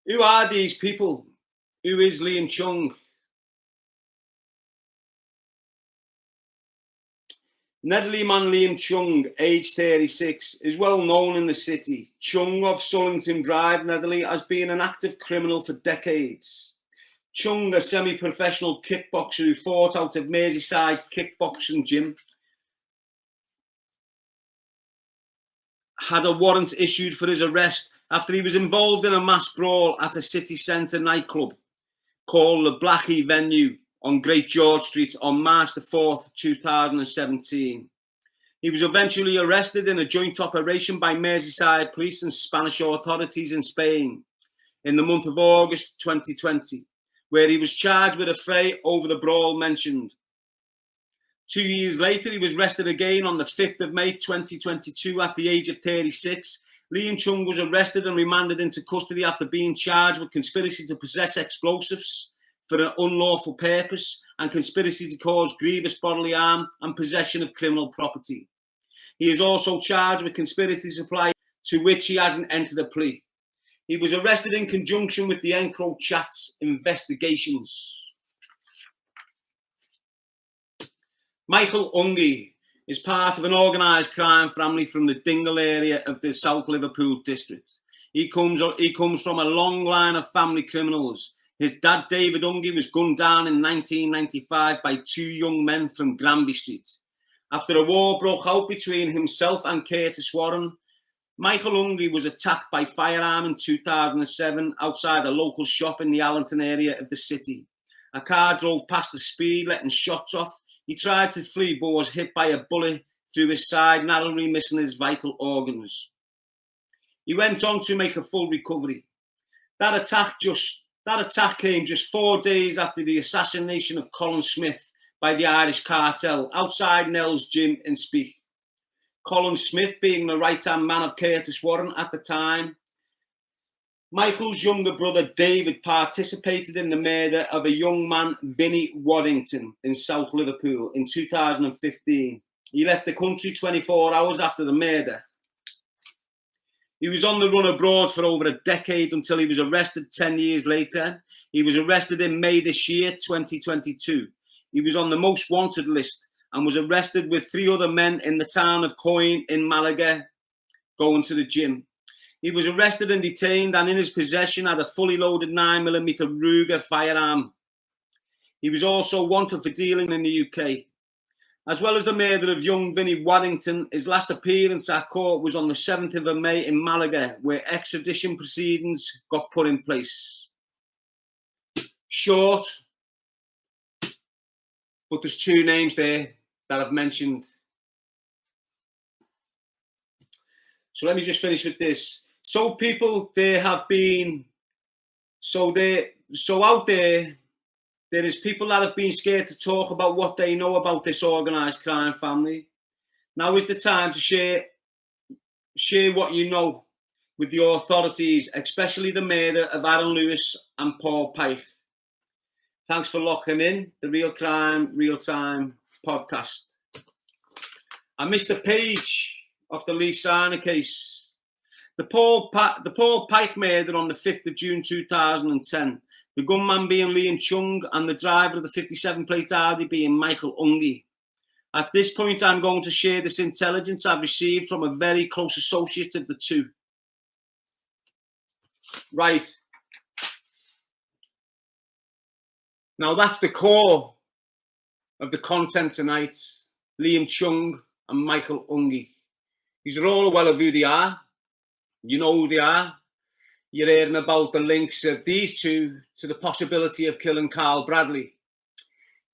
Who are these people? Who is Liam Chung? Netherly man Liam Chung, aged 36, is well known in the city. Chung of Sullington Drive, Netherly, has been an active criminal for decades. Chung, a semi-professional kickboxer who fought out of Merseyside kickboxing gym, had a warrant issued for his arrest after he was involved in a mass brawl at a city centre nightclub called the Blackie Venue on Great George Street on March the 4th, 2017. He was eventually arrested in a joint operation by Merseyside police and Spanish authorities in Spain in the month of August 2020, where he was charged with a fray over the brawl mentioned. 2 years later, he was arrested again on the 5th of May 2022 at the age of 36. Liam Chung was arrested and remanded into custody after being charged with conspiracy to possess explosives for an unlawful purpose and conspiracy to cause grievous bodily harm and possession of criminal property. He is also charged with conspiracy to supply, to which he hasn't entered a plea. He was arrested in conjunction with the EncroChat's investigations. Michael Ungi is part of an organised crime family from the Dingle area of the South Liverpool district. He comes from a long line of family criminals. His dad, David Ungi, was gunned down in 1995 by two young men from Granby Street. After a war broke out between himself and Curtis Warren, Michael Ungi was attacked by firearm in 2007 outside a local shop in the Allerton area of the city. A car drove past the speed, letting shots off. He tried to flee but was hit by a bullet through his side, narrowly missing his vital organs. He went on to make a full recovery. That attack came just 4 days after the assassination of Colin Smith by the Irish cartel outside Nell's gym in Speak. Colin Smith being the right-hand man of Curtis Warren at the time. Michael's younger brother David participated in the murder of a young man, Vinnie Waddington, in South Liverpool in 2015. He left the country 24 hours after the murder. He was on the run abroad for over a decade until he was arrested 10 years later. He was arrested in May this year, 2022. He was on the most wanted list and was arrested with 3 other men in the town of Coin in Malaga, going to the gym. He was arrested and detained, and in his possession had a fully loaded 9mm Ruger firearm. He was also wanted for dealing in the UK. As well as the murder of young Vinnie Waddington, his last appearance at court was on the 7th of May in Malaga, where extradition proceedings got put in place. Short, but there's 2 names there that I've mentioned. So let me just finish with this. So people, there have been, out there is people that have been scared to talk about what they know about this organised crime family. Now is the time to share what you know with the authorities, especially the murder of Aaron Lewis and Paul Pike. Thanks for locking in the Real Crime, Real Time podcast. I missed a page of the Lee Sarner case. The Paul Pike murder on the 5th of June 2010. The gunman being Liam Chung and the driver of the 57 plate Audi being Michael Ungi. At this point, I'm going to share this intelligence I've received from a very close associate of the two. Right. Now that's the core of the content tonight. Liam Chung and Michael Ungi. These are all well of who they are. You know who they are. You're hearing about the links of these two to the possibility of killing Carl Bradley.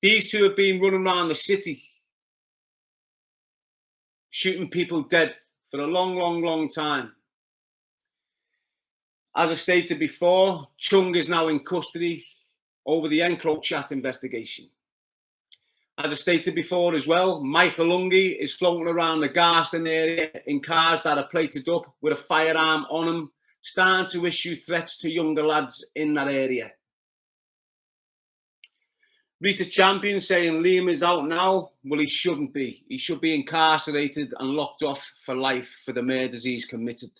These two have been running around the city, shooting people dead for a long, long, long time. As I stated before, Chung is now in custody over the EncroChat investigation. As I stated before as well, Michael Ungi is floating around the Garston area in cars that are plated up with a firearm on them, starting to issue threats to younger lads in that area. Rita Champion saying Liam is out now. Well, he shouldn't be. He should be incarcerated and locked off for life for the murders he's committed.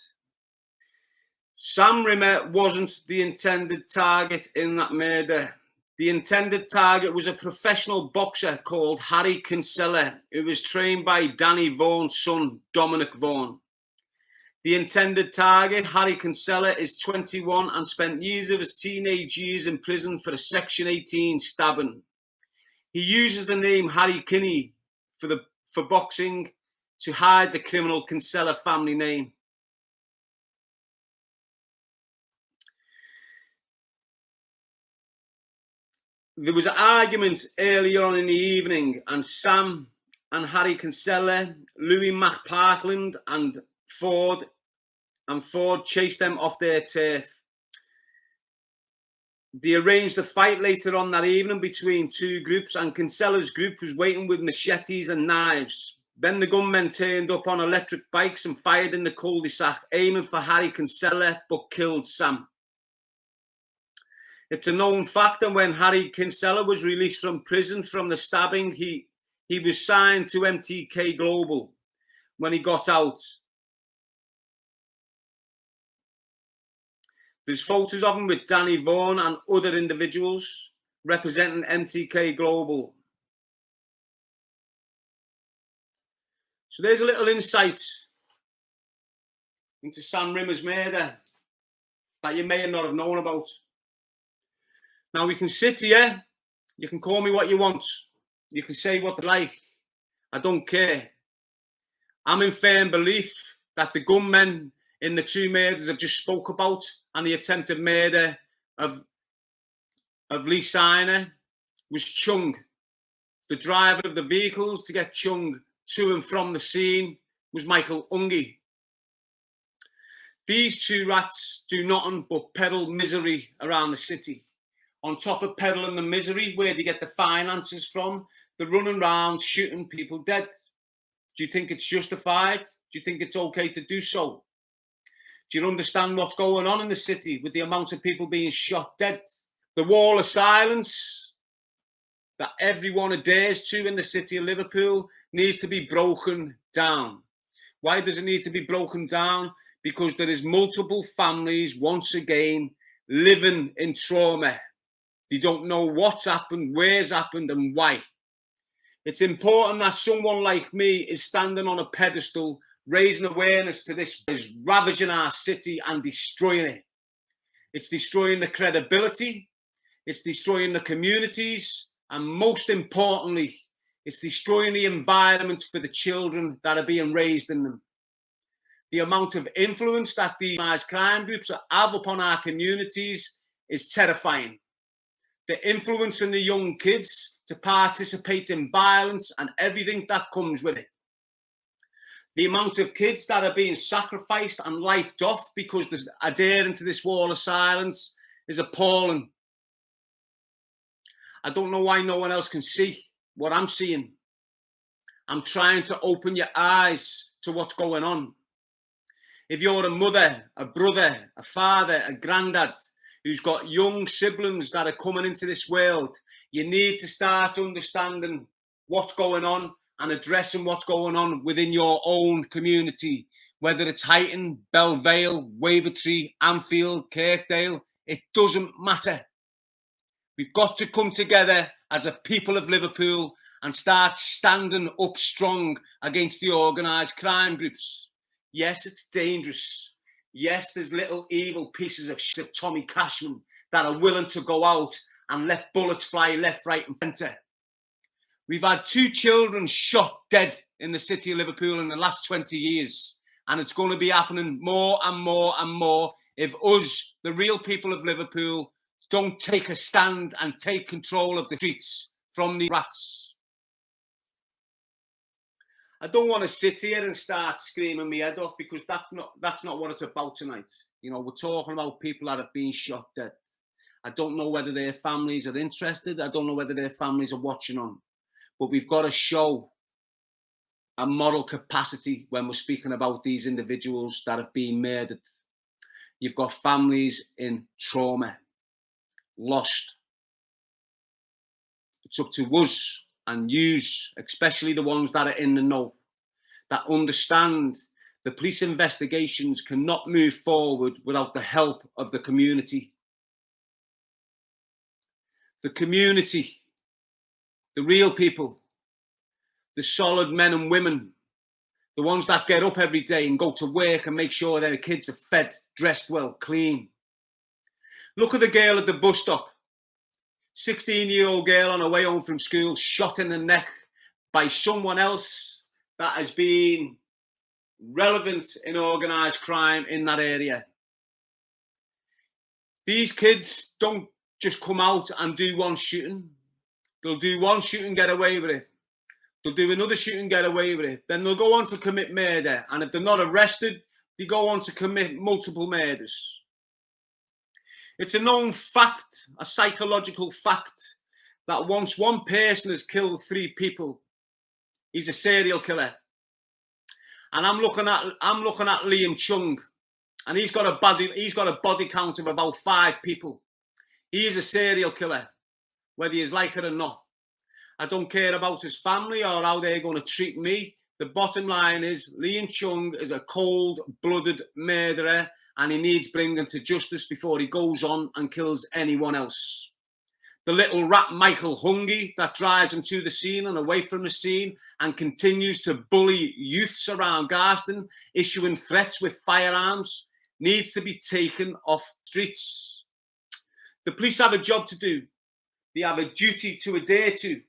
Sam Rimmer wasn't the intended target in that murder. The intended target was a professional boxer called Harry Kinsella, who was trained by Danny Vaughan's son, Dominic Vaughan. The intended target, Harry Kinsella, is 21 and spent years of his teenage years in prison for a Section 18 stabbing. He uses the name Harry Kinney for boxing to hide the criminal Kinsella family name. There was an argument earlier on in the evening, and Sam and Harry Kinsella, Louis McPartland and Ford chased them off their turf. They arranged a fight later on that evening between two groups, and Kinsella's group was waiting with machetes and knives. Then the gunmen turned up on electric bikes and fired in the cul-de-sac, aiming for Harry Kinsella, but killed Sam. It's a known fact that when Harry Kinsella was released from prison from the stabbing, he was signed to MTK Global when he got out. There's photos of him with Danny Vaughan and other individuals representing MTK Global. So there's a little insight into Sam Rimmer's murder that you may not have known about. Now, we can sit here, you can call me what you want, you can say what you like, I don't care. I'm in firm belief that the gunmen in the two murders I've just spoke about and the attempted murder of Lee Siner was Chung. The driver of the vehicles to get Chung to and from the scene was Michael Ungi. These two rats do nothing but peddle misery around the city. On top of peddling the misery, where they get the finances from, they're running around shooting people dead. Do you think it's justified? Do you think it's okay to do so? Do you understand what's going on in the city with the amount of people being shot dead? The wall of silence that everyone adheres to in the city of Liverpool needs to be broken down. Why does it need to be broken down? Because there is multiple families, once again, living in trauma. They don't know what's happened, where's happened, and why. It's important that someone like me is standing on a pedestal, raising awareness to this is ravaging our city and destroying it. It's destroying the credibility, it's destroying the communities, and most importantly, it's destroying the environment for the children that are being raised in them. The amount of influence that these organised crime groups have upon our communities is terrifying. The influence on the young kids to participate in violence and everything that comes with it. The amount of kids that are being sacrificed and lifed off because they're adhering to this wall of silence is appalling. I don't know why no one else can see what I'm seeing. I'm trying to open your eyes to what's going on. If you're a mother, a brother, a father, a granddad, who's got young siblings that are coming into this world, you need to start understanding what's going on and addressing what's going on within your own community, whether it's Huyton, Belle Vale, Wavertree, Anfield, Kirkdale, it doesn't matter. We've got to come together as a people of Liverpool and start standing up strong against the organised crime groups. Yes, it's dangerous. Yes, there's little evil pieces of shit of Tommy Cashman that are willing to go out and let bullets fly left, right and centre. We've had 2 children shot dead in the city of Liverpool in the last 20 years. And it's going to be happening more and more and more if us, the real people of Liverpool, don't take a stand and take control of the streets from the rats. I don't want to sit here and start screaming my head off because that's not what it's about tonight. You know, we're talking about people that have been shot dead. I don't know whether their families are interested. I don't know whether their families are watching on. But we've got to show a moral capacity when we're speaking about these individuals that have been murdered. You've got families in trauma, lost. It's up to us and yous, especially the ones that are in the know, that understand The police investigations cannot move forward without the help of the community. The community, the real people, the solid men and women, the ones that get up every day and go to work and make sure their kids are fed, dressed well, clean. Look at the girl at the bus stop. 16-year-old girl on her way home from school, shot in the neck by someone else that has been relevant in organised crime in that area. These kids don't just come out and do one shooting. They'll do one shooting, get away with it. They'll do another shooting, get away with it. Then they'll go on to commit murder. And if they're not arrested, they go on to commit multiple murders. It's a known fact, a psychological fact, that once one person has killed 3 people, he's a serial killer. And I'm looking at Liam Chung, and he's got a body count of about 5 people. He is a serial killer, whether he's like it or not. I don't care about his family or how they're going to treat me. The bottom line is Liam Chung is a cold-blooded murderer, and he needs bringing to justice before he goes on and kills anyone else. The little rat Michael Ungi that drives him to the scene and away from the scene and continues to bully youths around Garston, issuing threats with firearms, needs to be taken off streets. The police have a job to do. They have a duty to adhere to.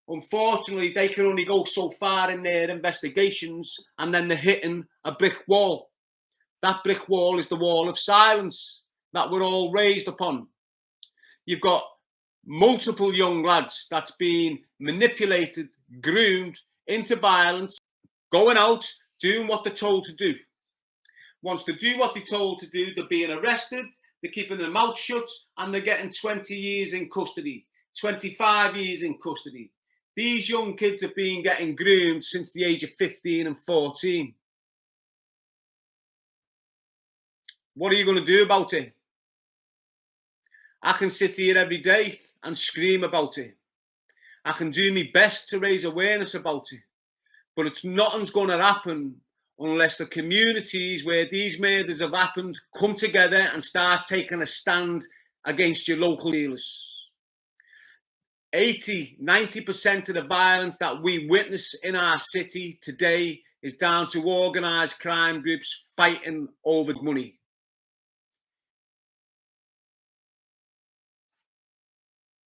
Unfortunately, they can only go so far in their investigations, and then they're hitting a brick wall. That brick wall is the wall of silence that we're all raised upon. You've got multiple young lads that's been manipulated, groomed into violence, going out, doing what they're told to do. Once they do what they're told to do, they're being arrested, they're keeping their mouth shut, and they're getting 20 years in custody, 25 years in custody. These young kids have been getting groomed since the age of 15 and 14. What are you going to do about it? I can sit here every day and scream about it. I can do my best to raise awareness about it. But nothing's going to happen unless the communities where these murders have happened come together and start taking a stand against your local dealers. 80–90% of the violence that we witness in our city today is down to organised crime groups fighting over money.